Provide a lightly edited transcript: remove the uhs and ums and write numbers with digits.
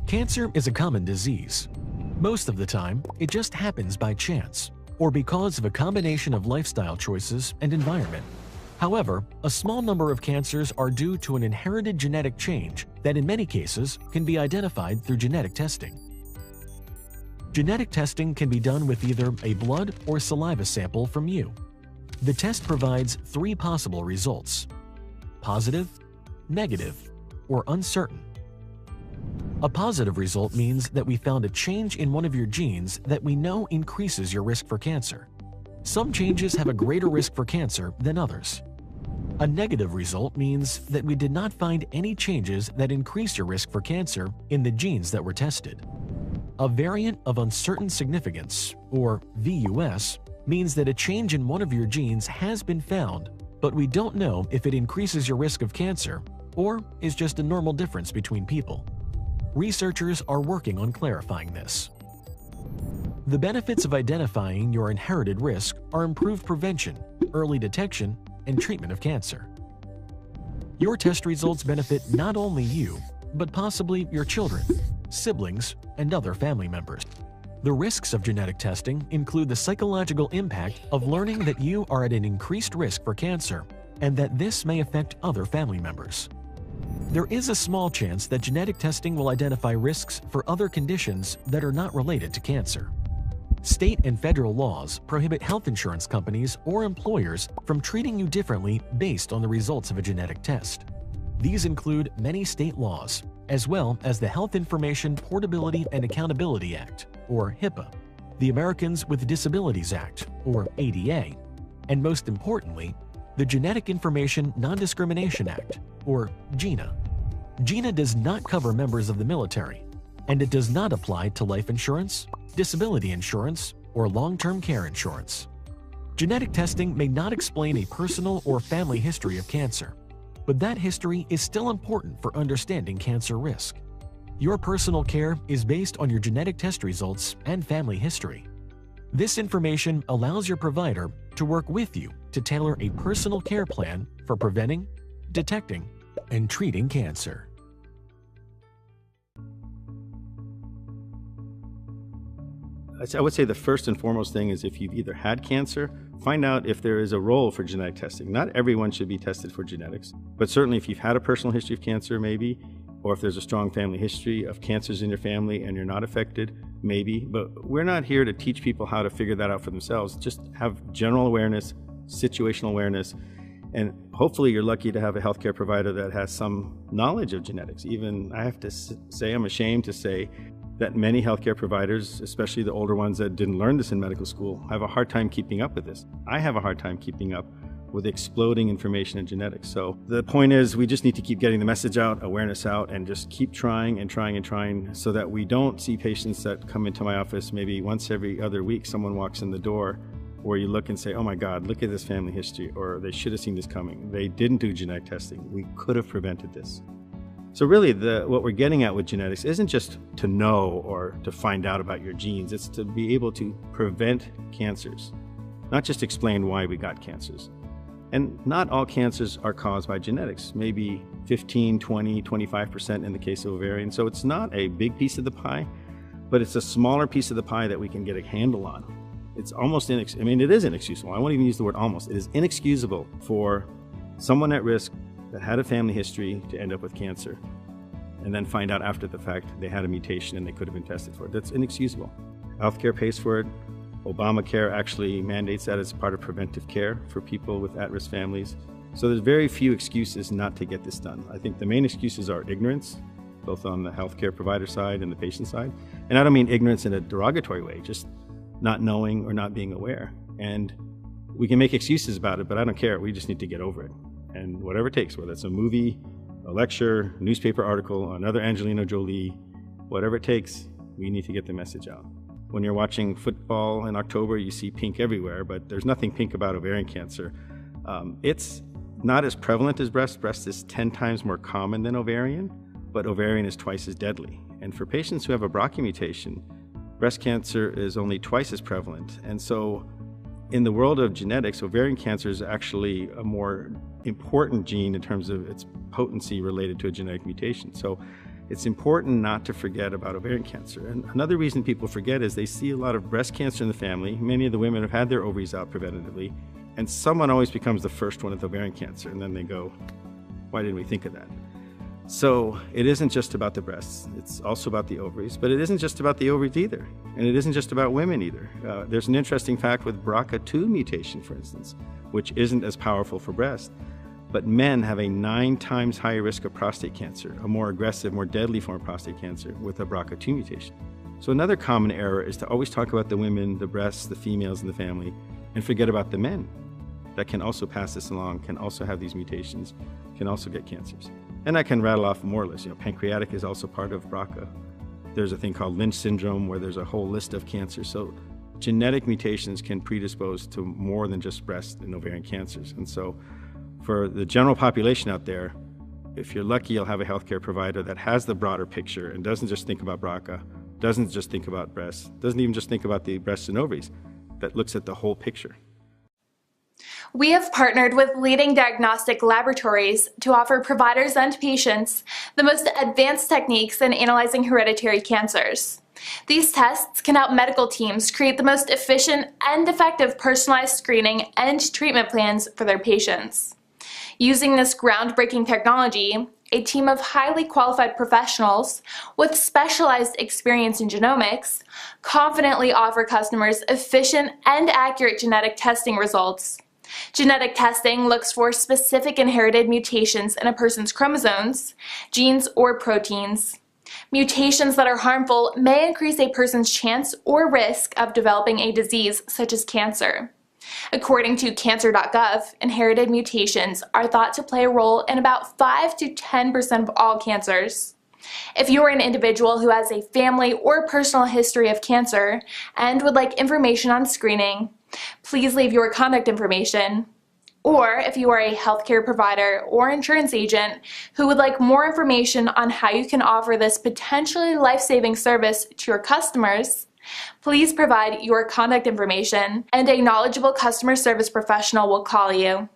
Cancer is a common disease. Most of the time, it just happens by chance or because of a combination of lifestyle choices and environment. However, a small number of cancers are due to an inherited genetic change that in many cases can be identified through genetic testing. Genetic testing can be done with either a blood or saliva sample from you. The test provides three possible results: positive, negative, or uncertain. A positive result means that we found a change in one of your genes that we know increases your risk for cancer. Some changes have a greater risk for cancer than others. A negative result means that we did not find any changes that increase your risk for cancer in the genes that were tested. A variant of uncertain significance, or VUS, means that a change in one of your genes has been found, but we don't know if it increases your risk of cancer or is just a normal difference between people. Researchers are working on clarifying this. The benefits of identifying your inherited risk are improved prevention, early detection, and treatment of cancer. Your test results benefit not only you, but possibly your children, siblings, and other family members. The risks of genetic testing include the psychological impact of learning that you are at an increased risk for cancer and that this may affect other family members. There is a small chance that genetic testing will identify risks for other conditions that are not related to cancer. State and federal laws prohibit health insurance companies or employers from treating you differently based on the results of a genetic test. These include many state laws, as well as the Health Information Portability and Accountability Act, or HIPAA, the Americans with Disabilities Act, or ADA, and most importantly, the Genetic Information Non-Discrimination Act, or GINA. GINA does not cover members of the military, and it does not apply to life insurance, disability insurance, or long-term care insurance. Genetic testing may not explain a personal or family history of cancer, but that history is still important for understanding cancer risk. Your personal care is based on your genetic test results and family history. This information allows your provider to work with you to tailor a personal care plan for preventing, detecting, and treating cancer. I would say the first and foremost thing is if you've either had cancer, find out if there is a role for genetic testing. Not everyone should be tested for genetics, but certainly if you've had a personal history of cancer, maybe, or if there's a strong family history of cancers in your family and you're not affected, maybe. But we're not here to teach people how to figure that out for themselves. Just have general awareness, situational awareness, and hopefully you're lucky to have a healthcare provider that has some knowledge of genetics. Even I have to say, I'm ashamed to say that many healthcare providers, especially the older ones that didn't learn this in medical school, have a hard time keeping up with this. I have a hard time keeping up with exploding information in genetics. So the point is we just need to keep getting the message out, awareness out, and just keep trying and trying and trying so that we don't see patients that come into my office maybe once every other week. Someone walks in the door where you look and say, oh my God, look at this family history, or they should have seen this coming. They didn't do genetic testing. We could have prevented this. So really what we're getting at with genetics isn't just to know or to find out about your genes, it's to be able to prevent cancers, not just explain why we got cancers. And not all cancers are caused by genetics, maybe 15, 20, 25% in the case of ovarian. So it's not a big piece of the pie, but it's a smaller piece of the pie that we can get a handle on. It's almost it is inexcusable. I won't even use the word almost. It is inexcusable for someone at risk that had a family history to end up with cancer and then find out after the fact they had a mutation and they could have been tested for it. That's inexcusable. Healthcare pays for it. Obamacare actually mandates that as part of preventive care for people with at-risk families. So there's very few excuses not to get this done. I think the main excuses are ignorance, both on the healthcare provider side and the patient side. And I don't mean ignorance in a derogatory way, just not knowing or not being aware. And we can make excuses about it, but I don't care. We just need to get over it. And whatever it takes, whether it's a movie, a lecture, newspaper article, another Angelina Jolie, whatever it takes, we need to get the message out. When you're watching football in October, you see pink everywhere, but there's nothing pink about ovarian cancer. It's not as prevalent as breast. Breast is 10 times more common than ovarian, but ovarian is twice as deadly. And for patients who have a BRCA mutation, breast cancer is only twice as prevalent. And so in the world of genetics, ovarian cancer is actually a more important gene in terms of its potency related to a genetic mutation. So it's important not to forget about ovarian cancer. And another reason people forget is they see a lot of breast cancer in the family. Many of the women have had their ovaries out preventatively, and someone always becomes the first one with ovarian cancer, and then they go, why didn't we think of that? So it isn't just about the breasts, it's also about the ovaries, but it isn't just about the ovaries either, and it isn't just about women either. There's an interesting fact with BRCA2 mutation, for instance, which isn't as powerful for breast, but men have a 9 times higher risk of prostate cancer, a more aggressive, more deadly form of prostate cancer with a BRCA2 mutation. So another common error is to always talk about the women, the breasts, the females in the family, and forget about the men that can also pass this along, can also have these mutations, can also get cancers. And I can rattle off more lists. Pancreatic is also part of BRCA. There's a thing called Lynch syndrome where there's a whole list of cancers. So genetic mutations can predispose to more than just breast and ovarian cancers. And so for the general population out there, if you're lucky, you'll have a healthcare provider that has the broader picture and doesn't just think about BRCA, doesn't just think about breasts, doesn't even just think about the breasts and ovaries, that looks at the whole picture. We have partnered with leading diagnostic laboratories to offer providers and patients the most advanced techniques in analyzing hereditary cancers. These tests can help medical teams create the most efficient and effective personalized screening and treatment plans for their patients. Using this groundbreaking technology, a team of highly qualified professionals with specialized experience in genomics confidently offer customers efficient and accurate genetic testing results. Genetic testing looks for specific inherited mutations in a person's chromosomes, genes, or proteins. Mutations that are harmful may increase a person's chance or risk of developing a disease such as cancer. According to cancer.gov, inherited mutations are thought to play a role in about 5 to 10% of all cancers. If you are an individual who has a family or personal history of cancer and would like information on screening, please leave your contact information. Or if you are a healthcare provider or insurance agent who would like more information on how you can offer this potentially life-saving service to your customers, please provide your contact information and a knowledgeable customer service professional will call you.